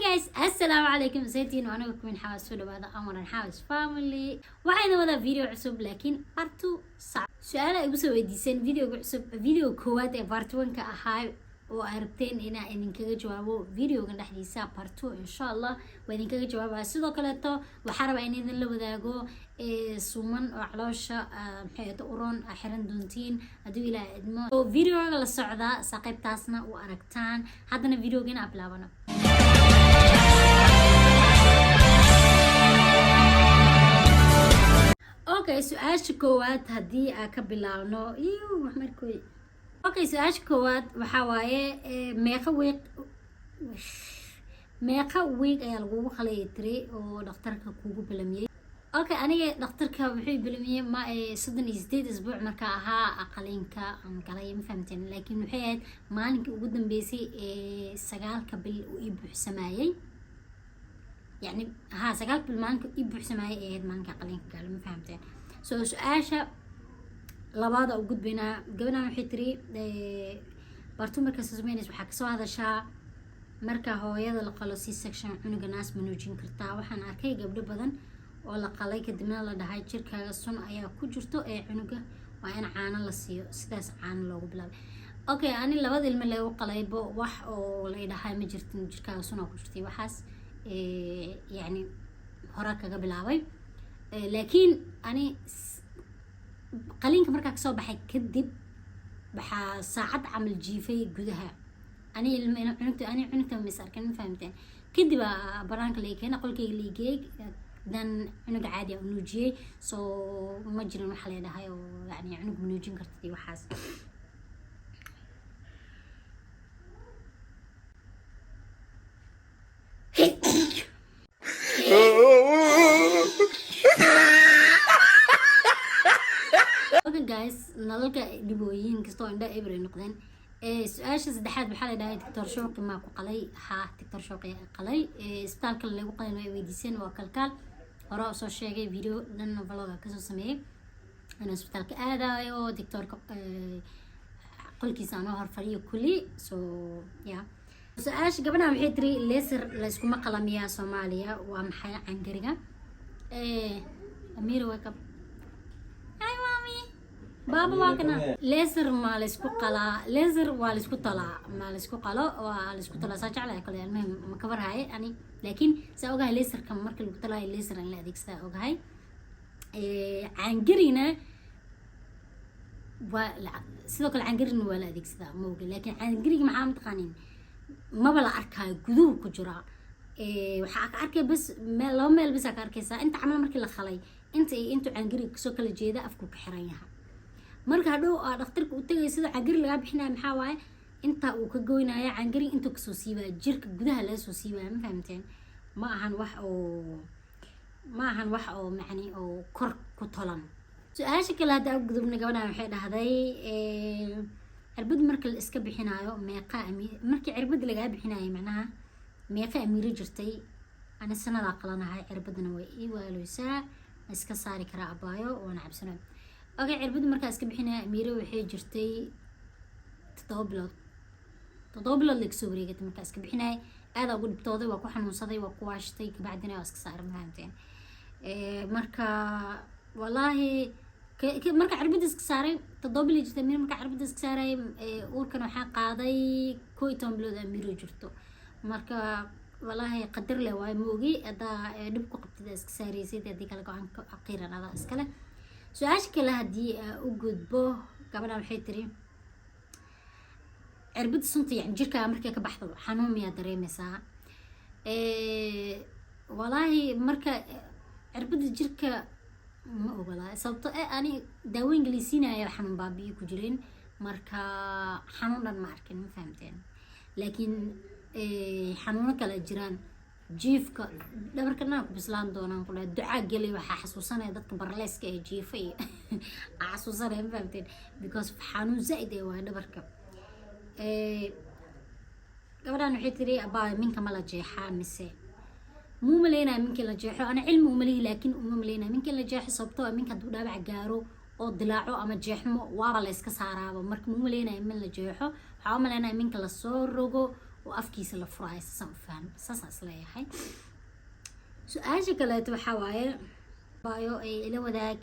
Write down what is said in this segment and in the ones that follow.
guys, السلام عليكم. زيتين وانا بكم من حواس ولا بعد امر حواس فاميلي. waxayna wada video cusub laakiin part 2 صعب. su'aal ay ugu soo weydiiseen video cusub video koowaad ee part 1 ka ahaa oo aragteen ina idinkaga jawaabo videoga dhaxdiisa part 2 insha Allah waa idinkaga jawaabaa. sidoo kale waxaan rabaa in idin la wadaago suuman oo caloosha maxay uron xiran doontiin hadii ilaa idmo oo videoga la socda saqaybtaasna u aragtaan haddana videoga ina bilaabano. Okay, su'aasha koowaad hadii aan ka bilaabno markii okay su'aasha koowaad waxa waaye meeqa week ayaa lagu khaleeyay oo dhakhtarka kugu bilamiyay. okay aniga dhakhtarka wuxuu bilamiyay ma 38 isbuuc marka ahaa aqalinka aan galay ma fahamteen laakiin waxay ahayd maalinkii ugu dambeysay 9 bil uu buuxsamayay يعني ها سقال بالمانك يبوح سماي إيه مانك قليل قالوا ما فهمتين سؤاشة لبعض أو جود بينا قبلنا نحتري بارتو مركز زمينيس وحكي سو هذا شا مركز هو يدا لقلوسي سكشن عنو جناس منوجين كرتا وحنا أركي قبل بدن ولا قليل كدمنا لده هاي شركة الصن أيا كوجرتو أي عنوجه وأنا عانا لسيو سداس عانا لو بلا أوكي أنا لبعض الملا وقليل بو وح أو ليدا هاي مجرتين شركة الصن أو كوجرتي وحاس يعني هراك قبل عوي لكن أنا قليل كمركز كسو بحي كذب بح ساعات عمل جيفي جودها أنا عنك مسار كان فهمتين كذب برانك ليك أنا أقول كي ليك دان عنك عادي أو نوجي سو مجرى المحل ده هاي يعني عنك منوجين كرتي وحاس okay guys nalalka dibooyin kasto indha every noqdeen su'aasha saddexaad waxa la dhahay doctor shooqi ma ku qalay doctor shooqi qalay isbitaalka lagu qalay way weydiiseen waa kalkaal hore oo soo sheegay video dan vlog ka soo sameeyay ana isbitaalka aadayo doctorka qolkiisa aan hor fariyo kulli so yeah سؤال قبلنا محيطري ليسر لسكو مقلمية صوماليا ومحي عنقرقة أمير وكب هاي مامي بابا واكنا ليسر ما لسكو قلا ليسر والسكو طلع ما لسكو قلا والسكو طلع ساجع على كل المهم مكبر هاي يعني لكن سأوجه ليسر كم مركل طلع ليسر اللي هذيك سأوجه هاي عنقرينا ولا سلوك العنقرين ولا هذيك سا موجود لكن عنقري معاه متقانين ما بلا أركها جذوب كجرا وحق أركي بس ما لو ما يلبسها كاركيسا أنت عمل مركي لخلي أنتوا عنقري كسوك الجيدة أفكوك حريها مركي هدو دكتورك وتجي سيدا عنقري اللي بحنا محاوى أنت وكجوينا يا عنقري أنتوا كسوسيبا جيرك جذها لا سوسيبا ما فهمتين ما هن وح أو يعني أو كرك كطلان سؤال شكل هذا أقدر نجاوبنا محيط هذاي عربد مركل إسكاب بحنايو ميقا مركي عربد لقى بحنايو معناها ميقا أميري جرتي أنا السنة ذا قلنا هاي عربدنا وإي والوساء إسكا صاري كراء بايو وانا عبسنا أوكي عربد مركا إسكاب بحنايو أميري وحي جرتي تضوبلو اللي كسوري قلت مركا إسكاب بحنايو هذا أقول بتوضي وكو حنوصدي وكو واشتي كبعدنا وإسكا صار مهمتين مركا والله marka carbadiska saaray todobili jirtay marka carbadiska saaray uurkan waxa qaaday 12 bilood amiro jirto marka wallahi qadar leh way moogi ada dib ku qabtida iska saaraysay dadii kala go'aan aqiiran ada iska leh su'aasha kale hadii u gudbo gabadha waxay tiri cirbad sunta yani jirka markay ka baxdo xanuun miya dareemaysaa wallahi marka cirbada jirka ما أقولها صوت أنا داوي إنجليزينا يا حنون بابي كجرين مركا حنونا المعركة ما فهمتين لكن حنونك الأجران جيفك دبركنا بسلام دونا نقول الدعاء قلي وحاسوسنا يدك برلسك جيفي حاسوسنا ما فهمتين because حنون زائدة ودبرك قبل أن نحتري أبا منك ملا جيحة مسي مو ملينا منك لجاحو أنا علمه مليه لكن ملينا منك لجاح صبته منك دو دابع جارو أو ضلاعه أما جاحمه وارا ليسك سارابا مرك مو ملينا من لجاحو حاول أنا منك للصور رجو oo afkiisa la furayo saan u fahmo saasaan isleeyahay su-aasha kaleeto waxaa waaye baayo ay ila wadaag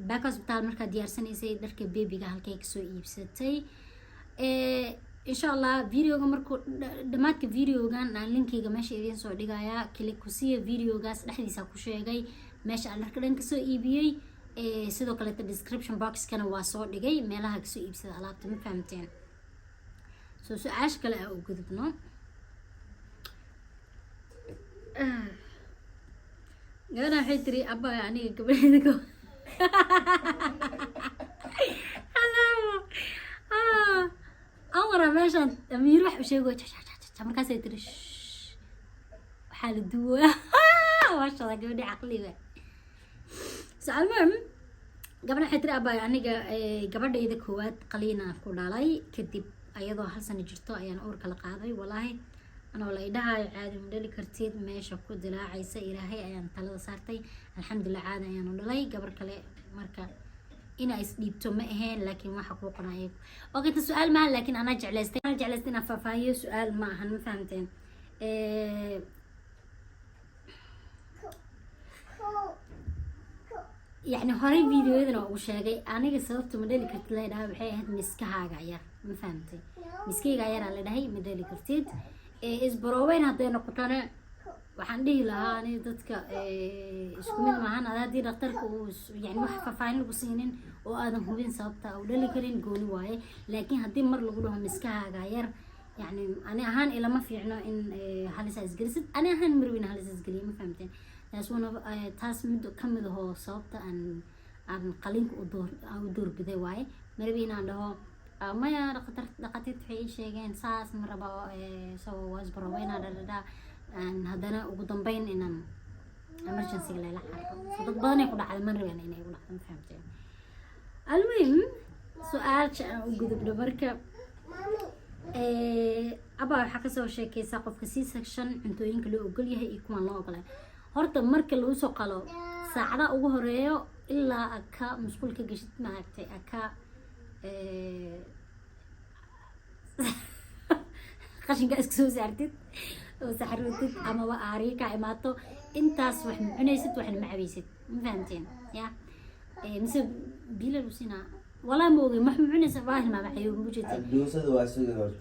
back hospital markaad diyaarsanaysay dharka beebiga halkay kasoo iibsatay insha allah videoga markuu dhamaadka videogan aan linkiga meesha idiin soo dhigayaa klik ku siiya videogaas dhexdiisa ku sheegay meesha aan dharka dhan kasoo iibiyey sidoo kaleeta description boxkana waa soo dhigay meelaha kasoo iibsada alaabta ma fahamteen soo su-aasha kale aan u gudubno gabadha waxay tiri abba aniga gabadheeda amara meeshaan amiir wax u sheego markaasay tiri waxaa la duwaa maashada gabadhi caqliga saalmam gabadha waxay tiri abba aniga gabadhayda koowaad qaliinaan ku dhalay kadib ayadoo hal sano jirto ayaan uurka la qaaday walaahi anoo la idhahayo caadi ma dhali kartid meesha ku dilaacaysa ilaahay ayaan talada saartay alxamdulilah caadi ayaanu dhalay gabar kale marka ina isdhiibto ma ahayn laakiin waxa kuu qanaayo okay ta su-aal maahan laakiin anaa jeclaystay inaan faahfaahiyo su-aal ma ahan ma fahamteen يعني هاي فيديو إذا أقول شيء أنا قصرت مدلي كرت لا ده بحي هاد مسكها غير ما فهمتي مسكي غير على ده هي مدلي كرتيد إز بروين هذين قطنا وحندي لها أنا ضدك إسكو من معنا هذا دي دكتور يعني واحد فاين القصينين وآدم هو بين صابته أو دلي كرين قولي واي لكن هدي مر لقولهم مسكها غير يعني أنا أهان إلى ما في عنا إن هالس أزجلست أنا أهان مروين هالس أزجلي ما فهمتين taas mid kamid ahoo sababta aan qaliinka u doorbida waaye marbi inaan dhaho maya dhaqatiid waxay ii sheegeen saas ma rabo soo wasbaroweyna dhadhadha haddana ugu dambeyn inaan emergency layla xarro so dad badanay ku dhacday man rabeen inay ku dhacdo ma fahamteen almuhim su-aasha aan u gudubno marka abaa waxaa kasoo sheekeysaa qofka C-section cuntooyinka loo ogol yahay iyo kuwaan loo ogolaan horta marka lagu soo qalo saacada ugu horeeyo ilaa aka musqulka gashid maaragtay aka qashinka iska soo saartid oo saxarotid ama waa aariga ka imaato intaas wax ma cunaysid waxna ma cabaysid ma fahamteen ya mise bila lusina wala ma ogi ma cunaysid waa hilma baxayo ma jirtay doosada waa suuga horta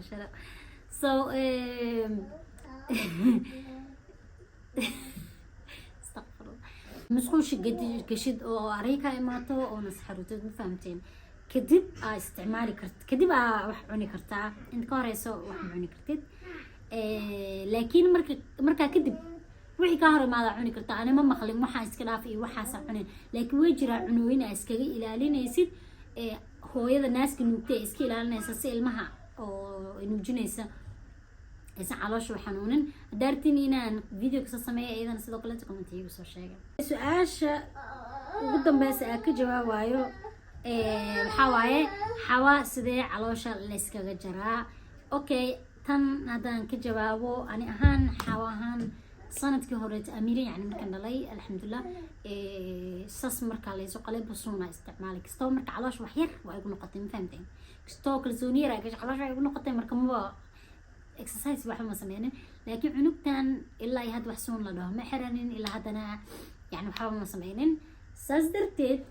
shut up so مسخوش قشد أو عريكة إماته أو نسحروتد مفهمتين كدب استعمالي كرت كدب وحوني كرتا أنت كاريسو وحوني كرتد لكن مركا كدب وحي كهر ما عوني كرتا أنا ما مخلي وحا إسكلافي وحا سعنين لكن ويجرى عنوين إسكلي إلى لين يصير هو هذا الناس كنوتي إسكيل على الناس سيل مها أو إنه جنيسة إذا علوش وحنونن دارتني إن فيديو قصة سمية أيضا سيدو قلت كومنتي وصور شيء سؤالش قدام بس أكيد جواب وايو حواي حوا سدي علوش لسكا جرا أوكي تن هذا كجوابه أنا أهان حوا هان سنة كهورت أميري يعني مركن لي الحمد لله ساس مركا لي سو قلب بصونا استعمالي كستو مركا علوش وحير وأيقون نقطين فهمتين كستو كلزوني راكش علوش وأيقون نقطين مركا مو exercise واحد ما سمينه لكن عنقتان إلا يهد وحسون لده ما حرنين إلا هدنا يعني وحاول ما سمينين سازدرتيد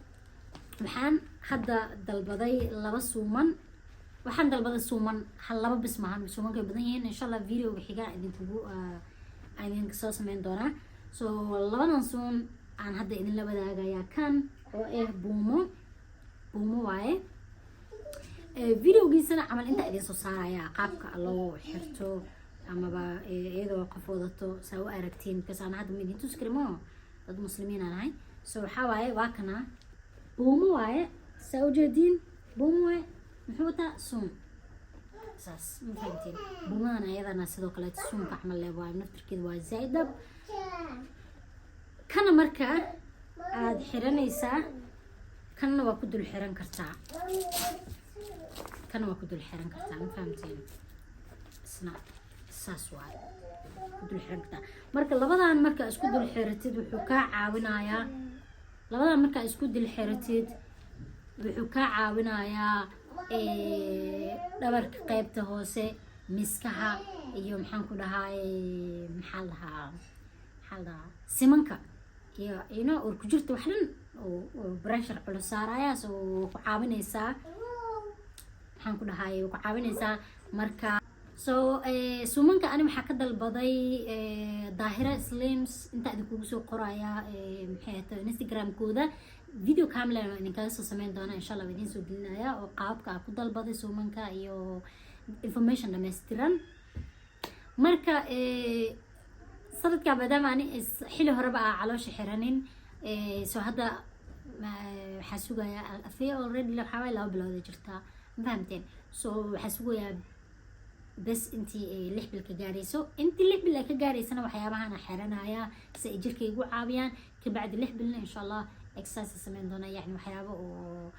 وحان حدا دلبضي لبا سومن وحان دلبضي سومن حلبا بسمعان سومن كبدين إن شاء الله فيديو بحاجة إذن تبو إذن قصص من دونا so لبا ننسون عن هدا إذن لبدا جايا كان أو بومو واي فيديو جيسنا عمل أنت إذا صار يا قابك الله حرته أما با إذا قفوضته سواء أركتين كاس أنا هذا مدين تسكرمه ضد مسلمين أنا هاي سو حواي واكنا بومو واي سو جدين بومو واي محوطة سون أساس مفهمتين بومو أنا أيضا ناس ذوق لا تسون كحمل لي واي نفتر كذا واي زايدة كان مركا عاد حرنيسا كان وكدو الحرن كرتا كان وكدو الحرن كرتا ما فهمتين سنا ساس واي كدو الحرن كرتا مركا لبدان مركا اسكو دول حيرتيد wuxuu ka caawinayaa labadan marka isku dil xeeratid wuxuu ka caawinayaa dhabarka qaybta hoose miskaha iyo maxaan ku dhahaa maxaa lahaa simanka iyo ur ku jirta wax dhan oo pressure culus saaraya soo ku caawinaysaa maxaan ku dhahaa ku caawinaysaa marka suumanka ani waxaa ka dalbaday daahira slims inta idinkugu soo qoraya maxay tahay Instagram-kooda video kamila idinkaga soo sameyn doona insha Allah idin soo gelinaya oo qaabka ku dalbaday suumanka iyo information dhameystiran marka sanadka maadaama ani xilli horeba caloosha xiranin soo hadda waxaa sugaya afay already waxaa way 2 bilood jirtaa ma fahamteen soo waxaa sugaya bas intii 6 bil ka gaarayso intii 6 bil ka gaaraysana waxyaabahan xiranaya si ay jirkaygu caawiyaan ka bacdi 6 bilna insha Allah exercise sameyn doona yani waxyaabo oo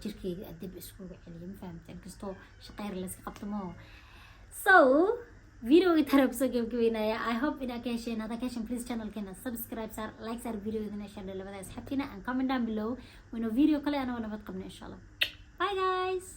jirkayga dib isku celiyo ma fahamteen kasto shaqeer la iska qabto ma so video tarab soo gabagabeynaya I hope in ka hesheen hada ka hesheen please channel kana subscribe sar like sar video idin share labada asxaabtina and comment down below when a video kale ana nabad qabna insha Allah bye guys